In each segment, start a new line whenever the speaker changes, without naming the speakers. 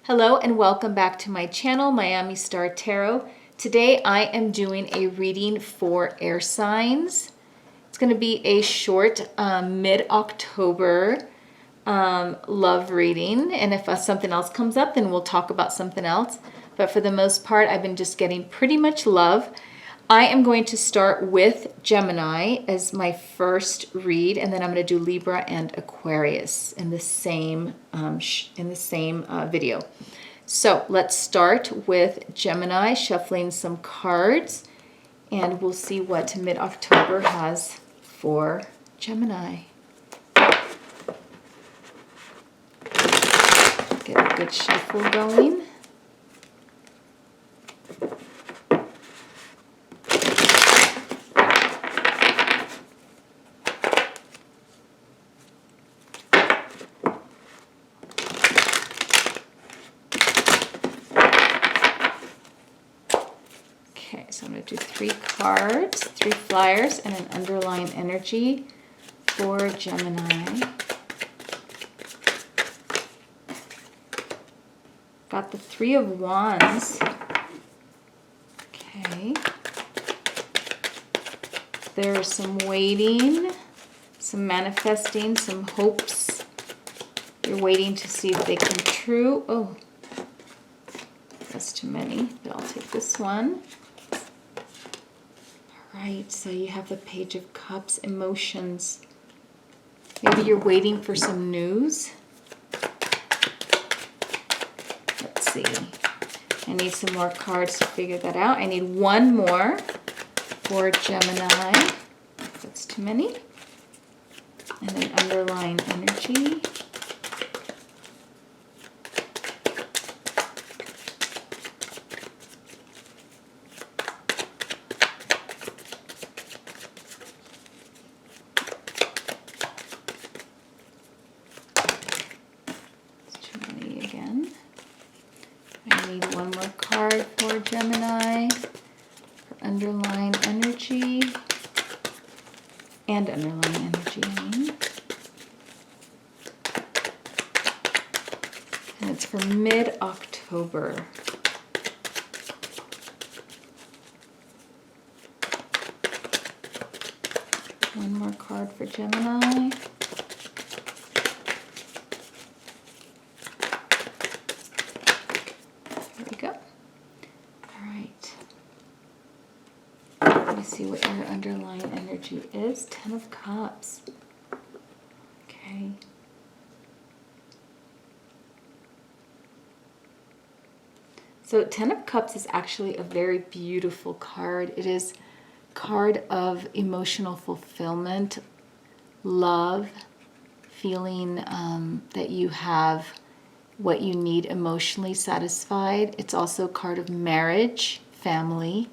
Hello and welcome back to my channel, Miami Star Tarot. Today I am doing a reading for air signs. It's going to be a short mid-October love reading, and if something else comes up then we'll talk about something else. But for the most part I've been just getting pretty much love. I am going to start with Gemini as my first read, and then I'm going to do Libra and Aquarius in the same video. So let's start with Gemini, shuffling some cards, and we'll see what mid-October has for Gemini. Get a good shuffle going. So I'm going to do 3 cards, 3 flyers, and an underlying energy for Gemini. Got the 3 of Wands. Okay. There's some waiting, some manifesting, some hopes. You're waiting to see if they come true. Oh, that's too many, but I'll take this one. Right, so you have the Page of Cups, emotions. Maybe you're waiting for some news. Let's see. I need some more cards to figure that out. I need one more for Gemini. That's too many. And then underlying energy. Gemini for underlying energy and underlying energy, I mean. And it's for mid-October. One more card for Gemini. There we go. See what your underlying energy is. 10 of Cups. Okay. So 10 of Cups is actually a very beautiful card. It is a card of emotional fulfillment, love, feeling that you have what you need emotionally satisfied. It's also a card of marriage, family,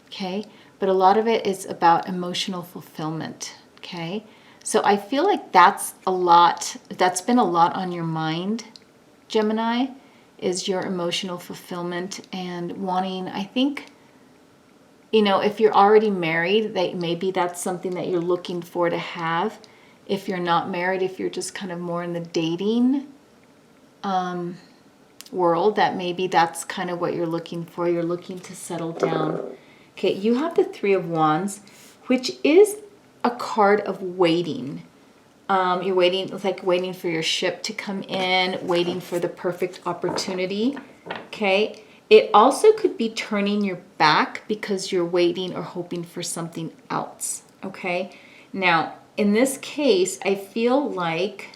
okay? But a lot of it is about emotional fulfillment, okay? So I feel like that's been a lot on your mind, Gemini, is your emotional fulfillment and wanting, I think, you know, if you're already married, that maybe that's something that you're looking for to have. If you're not married, if you're just kind of more in the dating world, that maybe that's kind of what you're looking for. You're looking to settle down. Okay, you have the 3 of Wands, which is a card of waiting. You're waiting, it's like waiting for your ship to come in, waiting for the perfect opportunity. Okay, it also could be turning your back because you're waiting or hoping for something else. Okay, now in this case, I feel like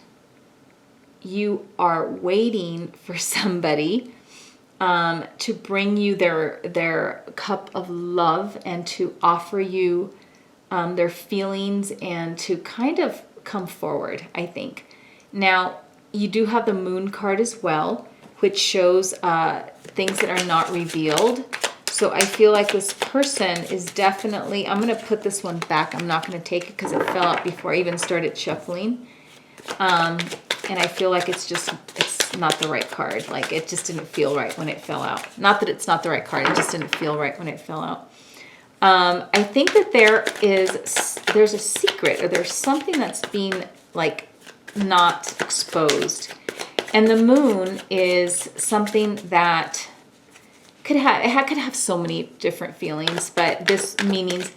you are waiting for somebody to bring you their cup of love and to offer you their feelings and to kind of come forward, I think. Now, you do have the Moon card as well, which shows things that are not revealed. So I feel like this person is definitely, I'm going to put this one back. I'm not going to take it because it fell out before I even started shuffling. And I feel like it's not the right card. Like it just didn't feel right when it fell out. Not that it's not the right card, it just didn't feel right when it fell out. I think that there's a secret, or there's something that's being like not exposed. And the moon is something that could have so many different feelings, but this meanings,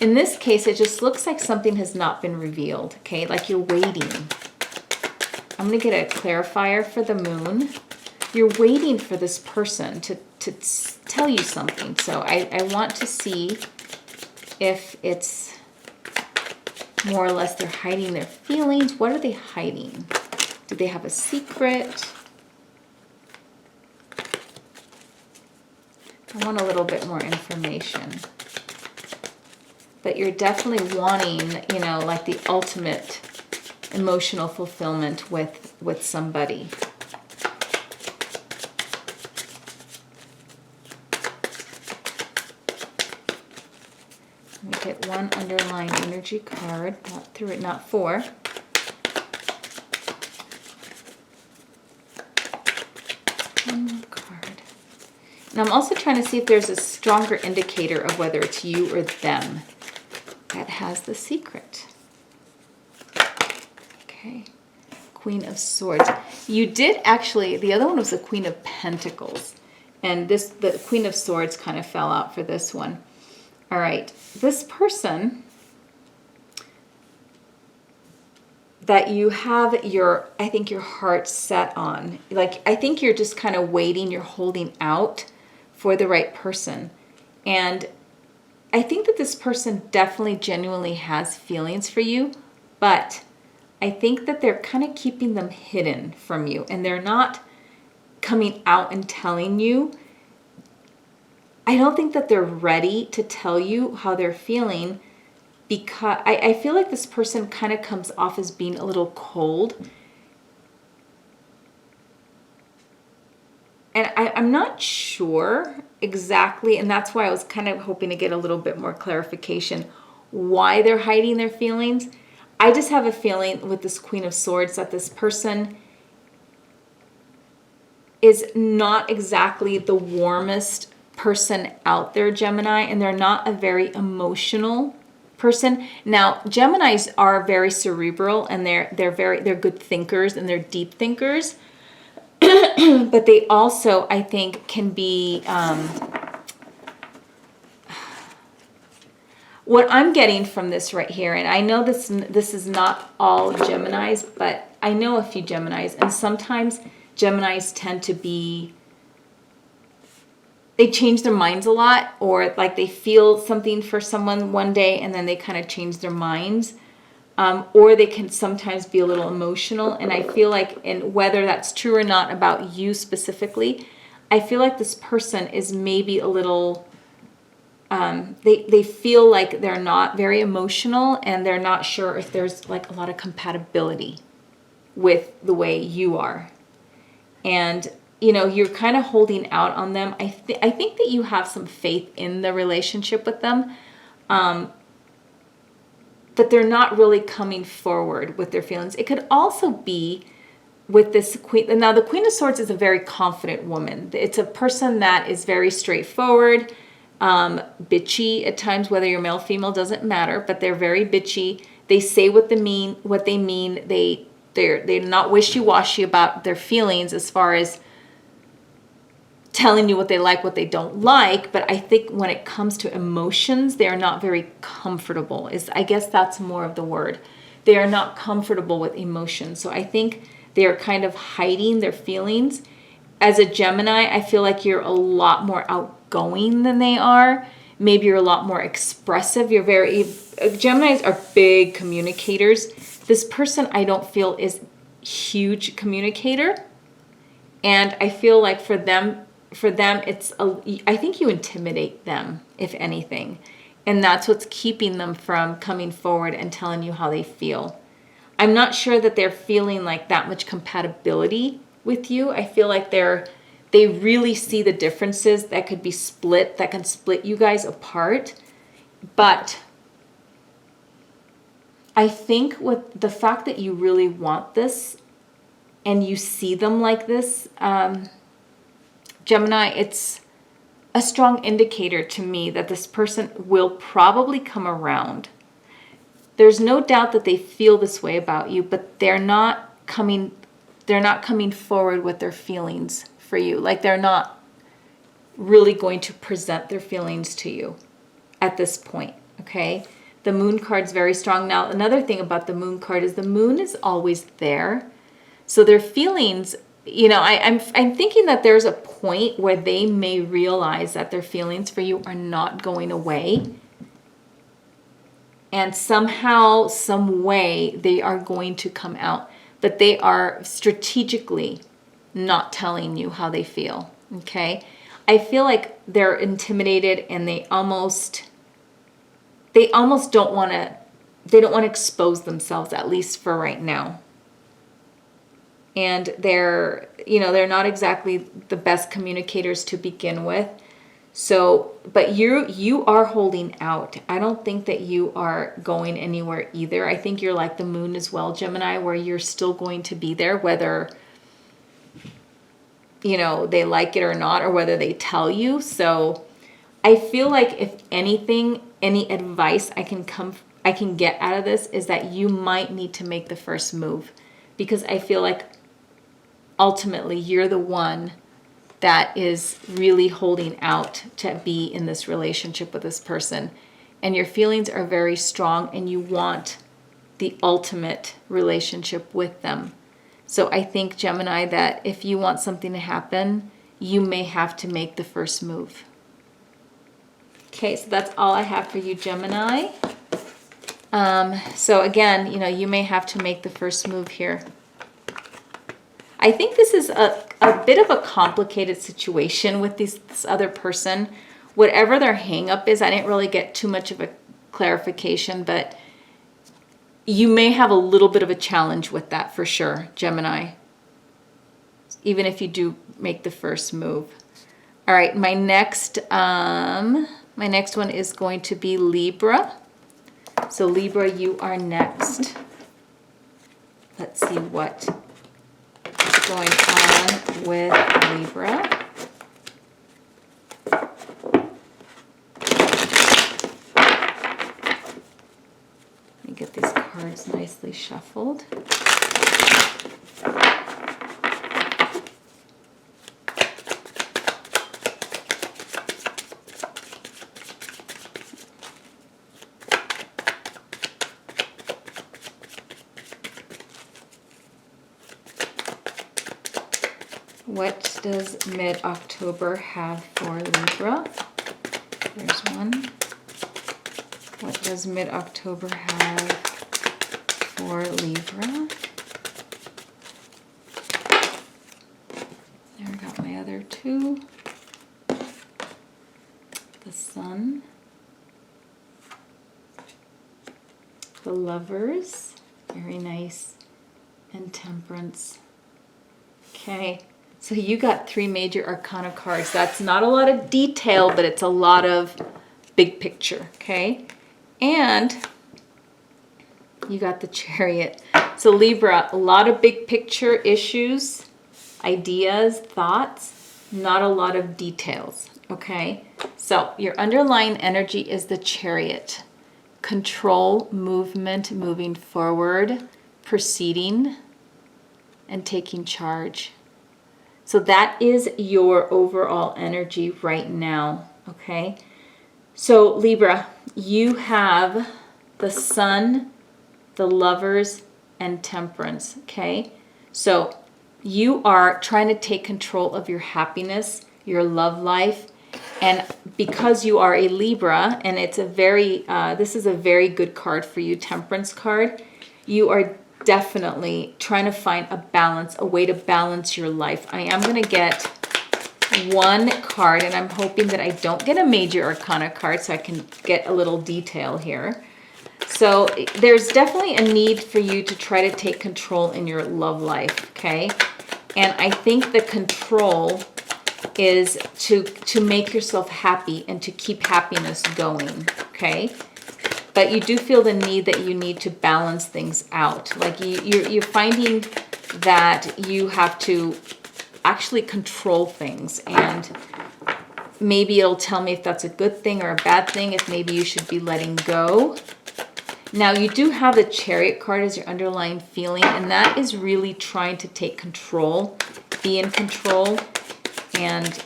in this case, it just looks like something has not been revealed, okay? Like you're waiting. I'm going to get a clarifier for the moon. You're waiting for this person to tell you something. So I want to see if it's more or less they're hiding their feelings. What are they hiding? Do they have a secret? I want a little bit more information. But you're definitely wanting, you know, like the ultimate emotional fulfillment with somebody. Let me get one underlying energy card, not 3, not 4. One more card. And I'm also trying to see if there's a stronger indicator of whether it's you or them that has the secret. Okay. Queen of Swords. You did actually, the other one was the Queen of Pentacles. And the Queen of Swords kind of fell out for this one. All right. This person that you have I think your heart set on. Like, I think you're just kind of waiting, you're holding out for the right person. And I think that this person definitely genuinely has feelings for you, but I think that they're kind of keeping them hidden from you, and they're not coming out and telling you. I don't think that they're ready to tell you how they're feeling, because I feel like this person kind of comes off as being a little cold. And I'm not sure exactly, and that's why I was kind of hoping to get a little bit more clarification why they're hiding their feelings. I just have a feeling with this Queen of Swords that this person is not exactly the warmest person out there, Gemini, and they're not a very emotional person. Now, Geminis are very cerebral, and they're good thinkers, and they're deep thinkers. But they also, I think, can be, what I'm getting from this right here, and I know this is not all Geminis, but I know a few Geminis, and sometimes Geminis tend to be, they change their minds a lot, or like they feel something for someone one day and then they kind of change their minds. Or they can sometimes be a little emotional. And I feel like, and whether that's true or not about you specifically, I feel like this person is maybe a little, they feel like they're not very emotional, and they're not sure if there's like a lot of compatibility with the way you are. And, you know, you're kind of holding out on them. I think that you have some faith in the relationship with them. But they're not really coming forward with their feelings. It could also be with this Queen. Now, the Queen of Swords is a very confident woman. It's a person that is very straightforward, bitchy at times, whether you're male, female, doesn't matter, but they're very bitchy. They say what they mean. They're not wishy-washy about their feelings as far as telling you what they like, what they don't like. But I think when it comes to emotions, they are not very comfortable. I guess that's more of the word. They are not comfortable with emotions. So I think they are kind of hiding their feelings. As a Gemini, I feel like you're a lot more outgoing than they are. Maybe you're a lot more expressive. Geminis are big communicators. This person, I don't feel, is huge communicator. And I feel like for them, I think you intimidate them, if anything. And that's what's keeping them from coming forward and telling you how they feel. I'm not sure that they're feeling like that much compatibility with you. I feel like they really see the differences that can split you guys apart. But I think with the fact that you really want this and you see them like this, Gemini, it's a strong indicator to me that this person will probably come around. There's no doubt that they feel this way about you, but they're not coming they're not coming forward with their feelings for you. Like they're not really going to present their feelings to you at this point, okay? The moon card's very strong. Now, another thing about the moon card is the moon is always there. So their feelings, you know, I'm thinking that there's a point where they may realize that their feelings for you are not going away. And somehow, some way, they are going to come out. But they are strategically not telling you how they feel, okay? I feel like they're intimidated and they almost don't want to, they don't want to expose themselves, at least for right now. And they're, you know, they're not exactly the best communicators to begin with. So, but you are holding out. I don't think that you are going anywhere either. I think you're like the moon as well, Gemini, where you're still going to be there, whether, you know, they like it or not, or whether they tell you. So I feel like if anything, any advice I can get out of this is that you might need to make the first move, because I feel like ultimately you're the one that is really holding out to be in this relationship with this person. And your feelings are very strong and you want the ultimate relationship with them. So I think, Gemini, that if you want something to happen, you may have to make the first move. Okay, so that's all I have for you, Gemini. So again, you know, you may have to make the first move here. I think this is a bit of a complicated situation with this other person. Whatever their hang up is, I didn't really get too much of a clarification, but you may have a little bit of a challenge with that for sure, Gemini, even if you do make the first move. All right, my next one is going to be Libra. So Libra, you are next. Let's see what is going on with Libra. Let me get these cards nicely shuffled. What does mid-October have for Libra? There's one. What does mid-October have for Libra? There, I got my other two. The Sun. The Lovers. Very nice. And Temperance. Okay. So you got 3 major arcana cards. That's not a lot of detail, but it's a lot of big picture, okay? And you got the Chariot. So Libra, a lot of big picture issues, ideas, thoughts, not a lot of details, okay? So your underlying energy is the Chariot. Control, movement, moving forward, proceeding, and taking charge. So that is your overall energy right now, okay? So Libra, you have the Sun, the Lovers, and Temperance, okay? So you are trying to take control of your happiness, your love life, and because you are a Libra, and it's a very, this is a very good card for you, Temperance card, you are definitely trying to find a balance, a way to balance your life. I am going to get one card, and I'm hoping that I don't get a major arcana card so I can get a little detail here. So there's definitely a need for you to try to take control in your love life, okay? And I think the control is to make yourself happy and to keep happiness going, okay? But you do feel the need that you need to balance things out. Like you're finding that you have to actually control things, and maybe it'll tell me if that's a good thing or a bad thing, if maybe you should be letting go. Now, you do have the Chariot card as your underlying feeling, and that is really trying to take control, be in control. And,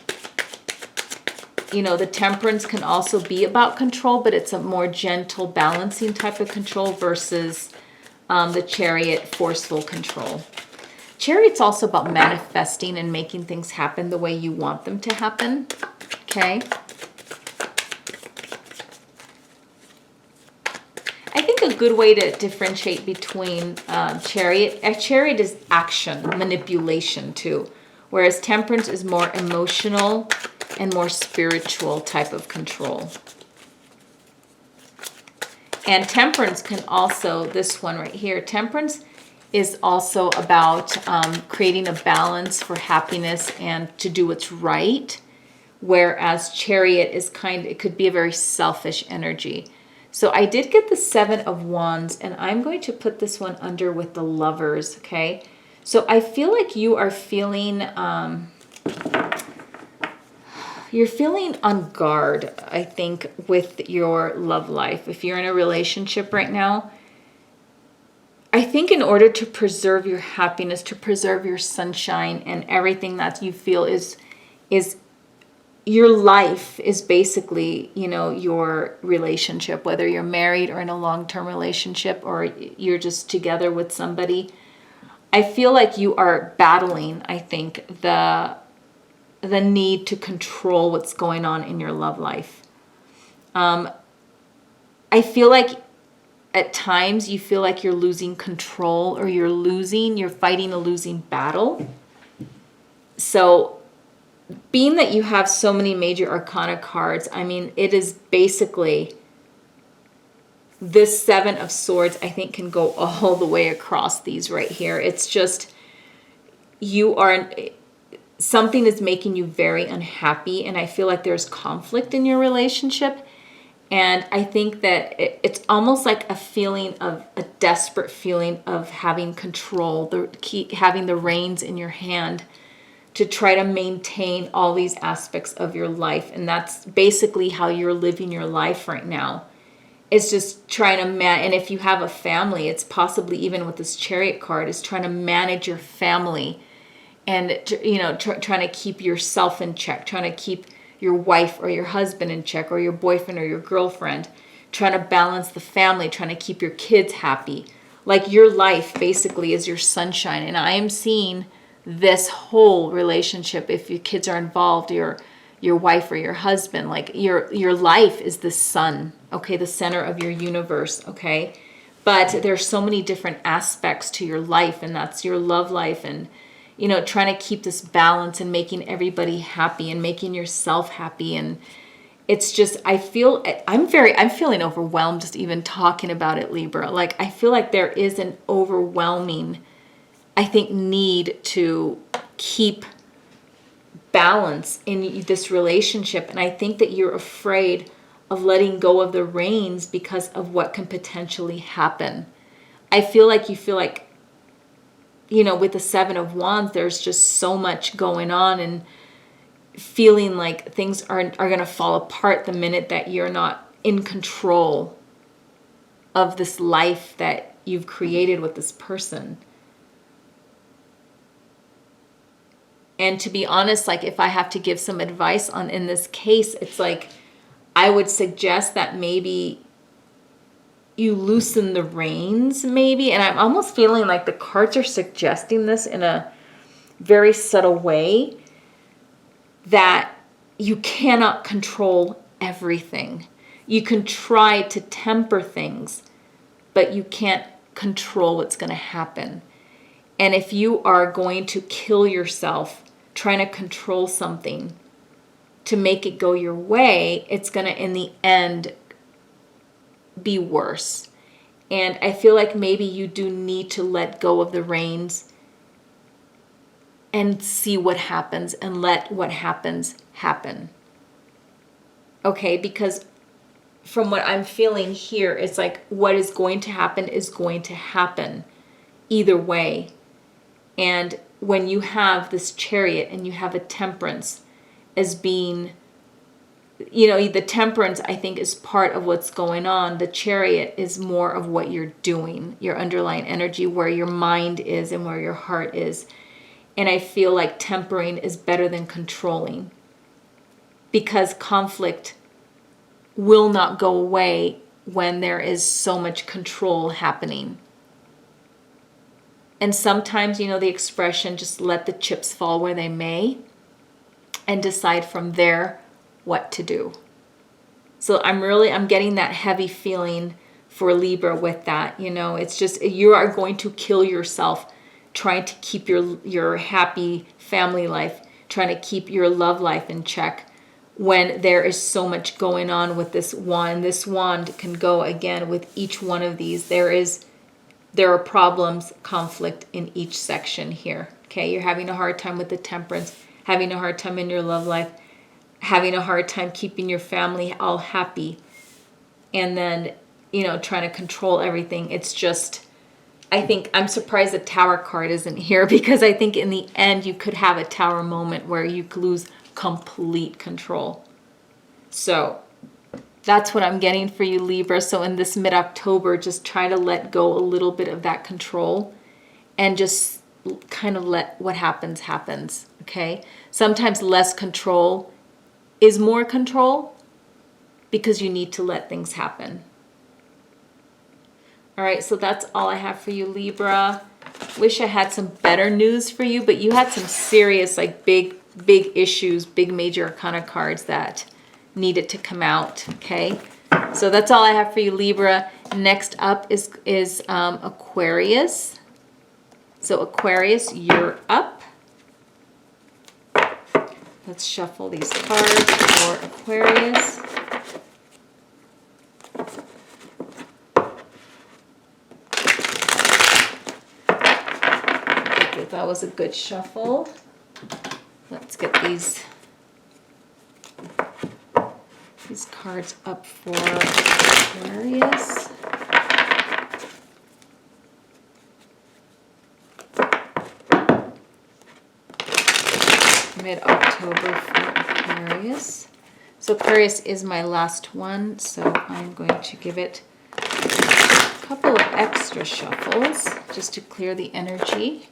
you know, the Temperance can also be about control, but it's a more gentle, balancing type of control versus the Chariot, forceful control. Chariot's also about manifesting and making things happen the way you want them to happen, okay? I think a good way to differentiate between Chariot, Chariot is action, manipulation too, whereas Temperance is more emotional and more spiritual type of control. And Temperance can also, this one right here, Temperance is also about creating a balance for happiness and to do what's right, whereas Chariot is it could be a very selfish energy. So I did get the 7 of Wands, and I'm going to put this one under with the Lovers, okay? So I feel like you are feeling, you're feeling on guard, I think, with your love life. If you're in a relationship right now, I think in order to preserve your happiness, to preserve your sunshine and everything that you feel is your life is basically, you know, your relationship, whether you're married or in a long-term relationship or you're just together with somebody. I feel like you are battling, I think, the need to control what's going on in your love life. I feel like at times you feel like you're losing control or you're fighting a losing battle. So being that you have so many major arcana cards, I mean, it is basically this 7 of Swords, I think, can go all the way across these right here. It's just something is making you very unhappy, and I feel like there's conflict in your relationship. And I think that it's almost like a desperate feeling of having control, having the reins in your hand to try to maintain all these aspects of your life. And that's basically how you're living your life right now. It's just trying to and if you have a family, it's possibly even with this Chariot card, is trying to manage your family and, you know, trying to keep yourself in check, trying to keep your wife or your husband in check, or your boyfriend or your girlfriend, trying to balance the family, trying to keep your kids happy. Like your life basically is your sunshine. And I am seeing this whole relationship, if your kids are involved, your wife or your husband, like your life is the sun, okay, the center of your universe, okay? But there's so many different aspects to your life, and that's your love life, and you know, trying to keep this balance and making everybody happy and making yourself happy. And it's just, I'm feeling overwhelmed just even talking about it, Libra. Like, I feel like there is an overwhelming, I think, need to keep balance in this relationship. And I think that you're afraid of letting go of the reins because of what can potentially happen. I feel like you feel like, you know, with the 7 of Wands, there's just so much going on, and feeling like things are going to fall apart the minute that you're not in control of this life that you've created with this person. And to be honest, like, if I have to give some advice in this case, it's like, I would suggest that maybe you loosen the reins, maybe. And I'm almost feeling like the cards are suggesting this in a very subtle way, that you cannot control everything. You can try to temper things, but you can't control what's going to happen. And if you are going to kill yourself trying to control something to make it go your way, it's going to, in the end, be worse. And I feel like maybe you do need to let go of the reins and see what happens, and let what happens happen. Okay, because from what I'm feeling here, it's like what is going to happen is going to happen either way. And when you have this Chariot and you have a Temperance as being you know, the Temperance, I think, is part of what's going on. The Chariot is more of what you're doing, your underlying energy, where your mind is and where your heart is. And I feel like tempering is better than controlling, because conflict will not go away when there is so much control happening. And sometimes, you know, the expression, just let the chips fall where they may and decide from there what to do. So I'm getting that heavy feeling for Libra with that. You know, it's just, you are going to kill yourself trying to keep your happy family life, trying to keep your love life in check, when there is so much going on with this wand. This wand can go, again, with each one of these. There are problems, conflict in each section here. Okay, you're having a hard time with the Temperance, having a hard time in your love life, having a hard time keeping your family all happy, and then, you know, trying to control everything. It's just, I think, I'm surprised the Tower card isn't here, because I think in the end you could have a Tower moment where you could lose complete control. So that's what I'm getting for you, Libra. So in this mid-October, just try to let go a little bit of that control and just kind of let what happens, okay? Sometimes less control is more control, because you need to let things happen. All right, so that's all I have for you, Libra. Wish I had some better news for you, but you had some serious, like, big issues, big major arcana cards that needed to come out, okay? So that's all I have for you, Libra. Next up is Aquarius. So Aquarius, you're up. Let's shuffle these cards for Aquarius. Okay, that was a good shuffle. Let's get these cards up for Aquarius. Mid-October for Aquarius. So Aquarius is my last one, so I'm going to give it a couple of extra shuffles just to clear the energy.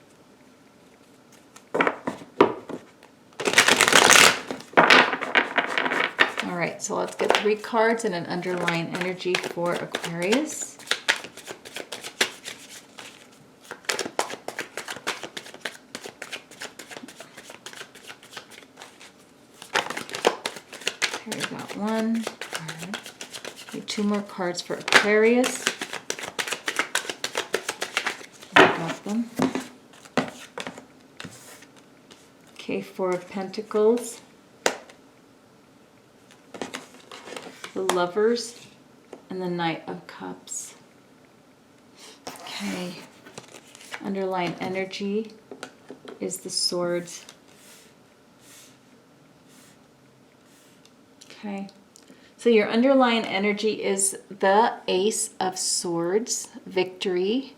All right, so let's get 3 cards and an underlying energy for Aquarius. Okay, we got 1. All right. Need 2 more cards for Aquarius. Got them. Okay, 4 of Pentacles. The Lovers, and the Knight of Cups. Okay, underlying energy is the Swords. Okay, so your underlying energy is the Ace of Swords, victory.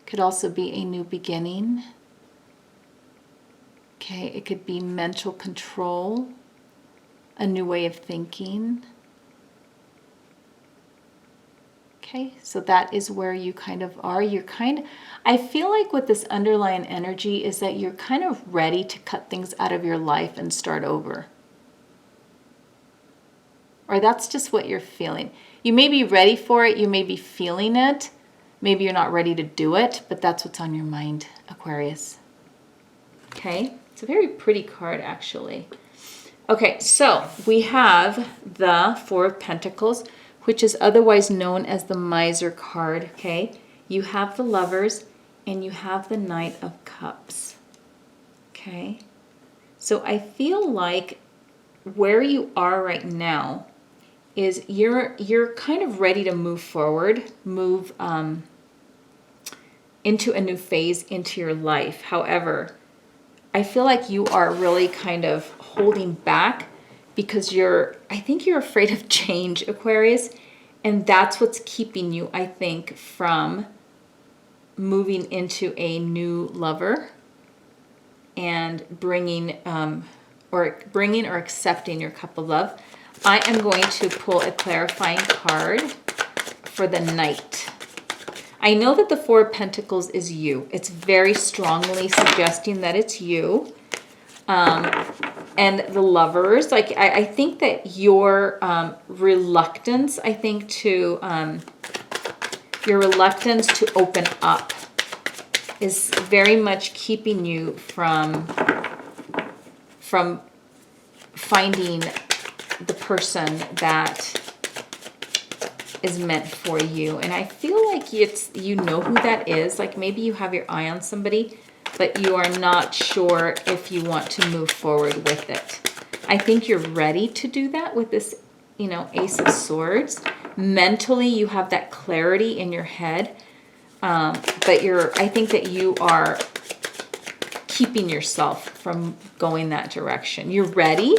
Could also be a new beginning. Okay, it could be mental control, a new way of thinking. Okay, so that is where you kind of are. I feel like with this underlying energy is that you're kind of ready to cut things out of your life and start over. Or that's just what you're feeling. You may be ready for it, you may be feeling it, maybe you're not ready to do it, but that's what's on your mind, Aquarius. Okay, it's a very pretty card, actually. Okay, so we have the 4 of Pentacles, which is otherwise known as the Miser card, okay? You have the Lovers, and you have the Knight of Cups, okay? So I feel like where you are right now is you're kind of ready to move forward, move into a new phase into your life. However, I feel like you are really kind of holding back because I think you're afraid of change, Aquarius, and that's what's keeping you, I think, from moving into a new lover and bringing or accepting your cup of love. I am going to pull a clarifying card for the Knight. I know that the Four of Pentacles is you. It's very strongly suggesting that it's you. And the Lovers, like I think that your reluctance, your reluctance to open up is very much keeping you from finding the person that is meant for you. And I feel like you know who that is. Like maybe you have your eye on somebody, but you are not sure if you want to move forward with it. I think you're ready to do that with this, you know, Ace of Swords. Mentally, you have that clarity in your head, but I think that you are keeping yourself from going that direction. You're ready,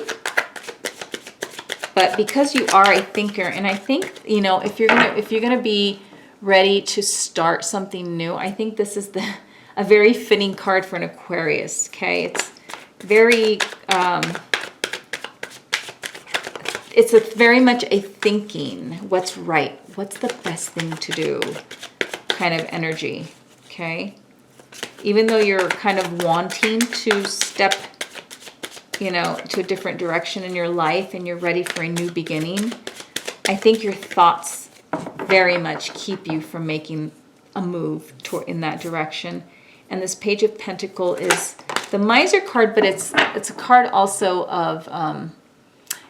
but because you are a thinker, and I think, you know, if you're gonna be ready to start something new, I think this is a very fitting card for an Aquarius. Okay, it's very it's very much a thinking, what's right, what's the best thing to do kind of energy. Okay, even though you're kind of wanting to step, you know, to a different direction in your life and you're ready for a new beginning, I think your thoughts very much keep you from making a move in that direction. And this Page of Pentacles is the Miser card, but it's a card also of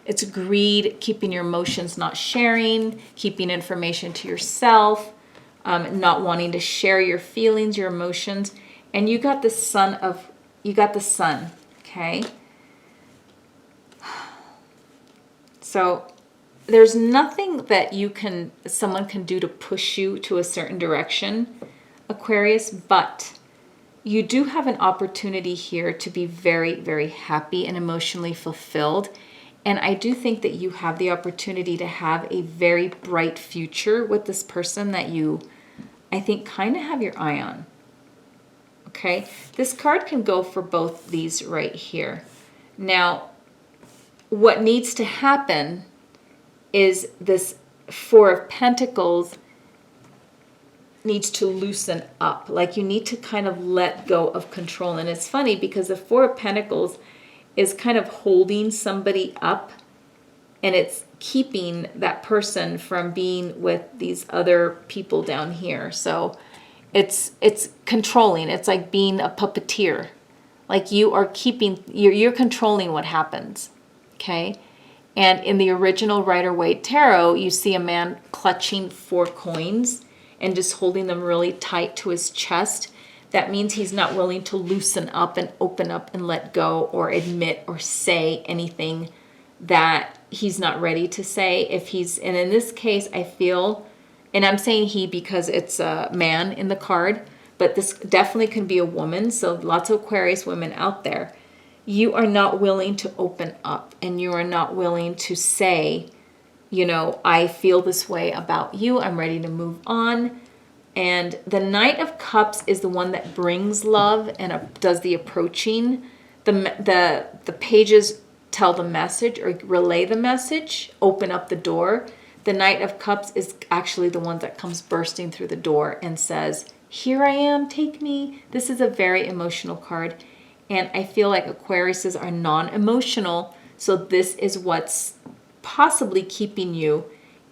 it's greed, keeping your emotions, not sharing, keeping information to yourself, not wanting to share your feelings, your emotions. And you got the Sun, okay? So there's nothing that someone can do to push you to a certain direction, Aquarius, but you do have an opportunity here to be very, very happy and emotionally fulfilled. And I do think that you have the opportunity to have a very bright future with this person that you, I think, kind of have your eye on. Okay, this card can go for both these right here. Now, what needs to happen is this Four of Pentacles needs to loosen up. Like you need to kind of let go of control. And it's funny because the Four of Pentacles is kind of holding somebody up, and it's keeping that person from being with these other people down here. So it's controlling. It's like being a puppeteer. Like you are you're controlling what happens. Okay? And in the original Rider-Waite Tarot, you see a man clutching 4 coins and just holding them really tight to his chest. That means he's not willing to loosen up and open up and let go or admit or say anything that he's not ready to say. And in this case, I feel, and I'm saying he because it's a man in the card, but this definitely can be a woman. So lots of Aquarius women out there. You are not willing to open up, and you are not willing to say, you know, I feel this way about you. I'm ready to move on. And the Knight of Cups is the one that brings love and does the approaching. The pages tell the message or relay the message, open up the door. The Knight of Cups is actually the one that comes bursting through the door and says, here I am, take me. This is a very emotional card. And I feel like Aquariuses are non-emotional. So this is what's possibly keeping you,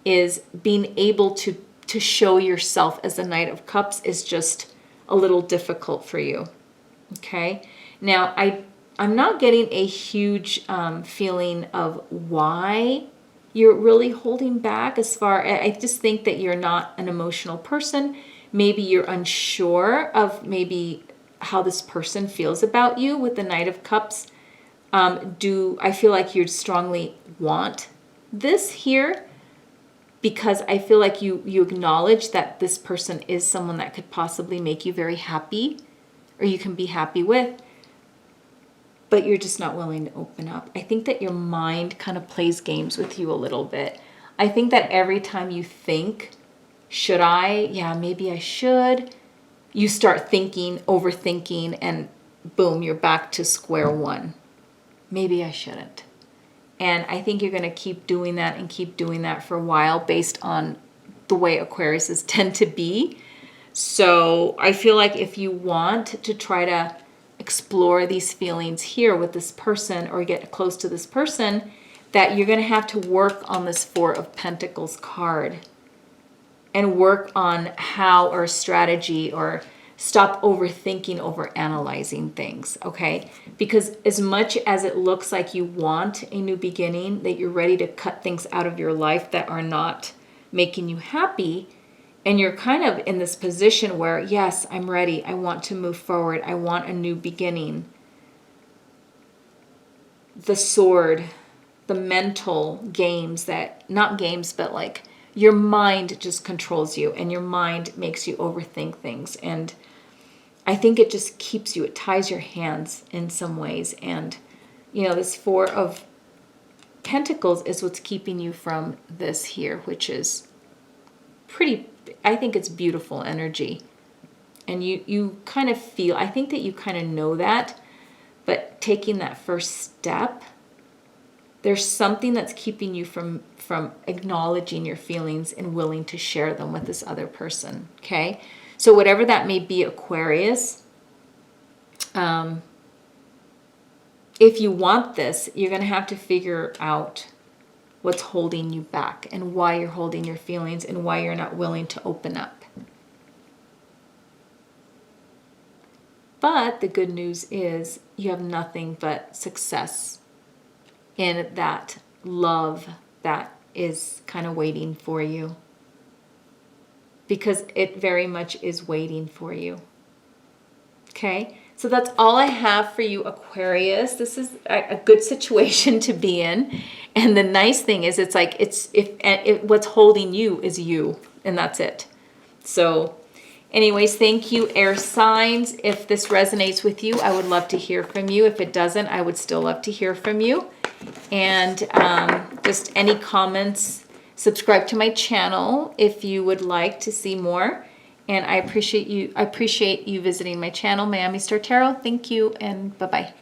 is being able to show yourself as the Knight of Cups is just a little difficult for you. Okay. Now, I'm not getting a huge feeling of why you're really holding back I just think that you're not an emotional person. Maybe you're unsure of maybe how this person feels about you with the Knight of Cups. I feel like you strongly want this here, because I feel like you acknowledge that this person is someone that could possibly make you very happy, or you can be happy with, but you're just not willing to open up. I think that your mind kind of plays games with you a little bit. I think that every time you think, should I? Yeah, maybe I should. You start thinking, overthinking, and boom, you're back to square one. Maybe I shouldn't. And I think you're going to keep doing that and keep doing that for a while based on the way Aquariuses tend to be. So I feel like if you want to try to explore these feelings here with this person or get close to this person, that you're going to have to work on this Four of Pentacles card and work on how, or strategy, or stop overthinking, over analyzing things, okay? Because as much as it looks like you want a new beginning, that you're ready to cut things out of your life that are not making you happy, and you're kind of in this position where, yes, I'm ready, I want to move forward, I want a new beginning. The sword, the mental games that, not games, but like your mind just controls you, and your mind makes you overthink things. And I think it just keeps you, it ties your hands in some ways. And, you know, this Four of Pentacles is what's keeping you from this here, which is pretty, I think it's beautiful energy. And you kind of feel, I think that you kind of know that, but taking that first step, there's something that's keeping you from acknowledging your feelings and willing to share them with this other person, okay? So whatever that may be, Aquarius, if you want this, you're going to have to figure out what's holding you back and why you're holding your feelings and why you're not willing to open up. But the good news is you have nothing but success in that love that is kind of waiting for you, because it very much is waiting for you. Okay, so that's all I have for you, Aquarius. This is a good situation to be in, and the nice thing is, it's like what's holding you is you, and that's it. So anyways, thank you, air signs. If this resonates with you, I would love to hear from you. If it doesn't, I would still love to hear from you. And just any comments, subscribe to my channel if you would like to see more. And I appreciate you visiting my channel, Miami Star Tarot. Thank you, and bye-bye.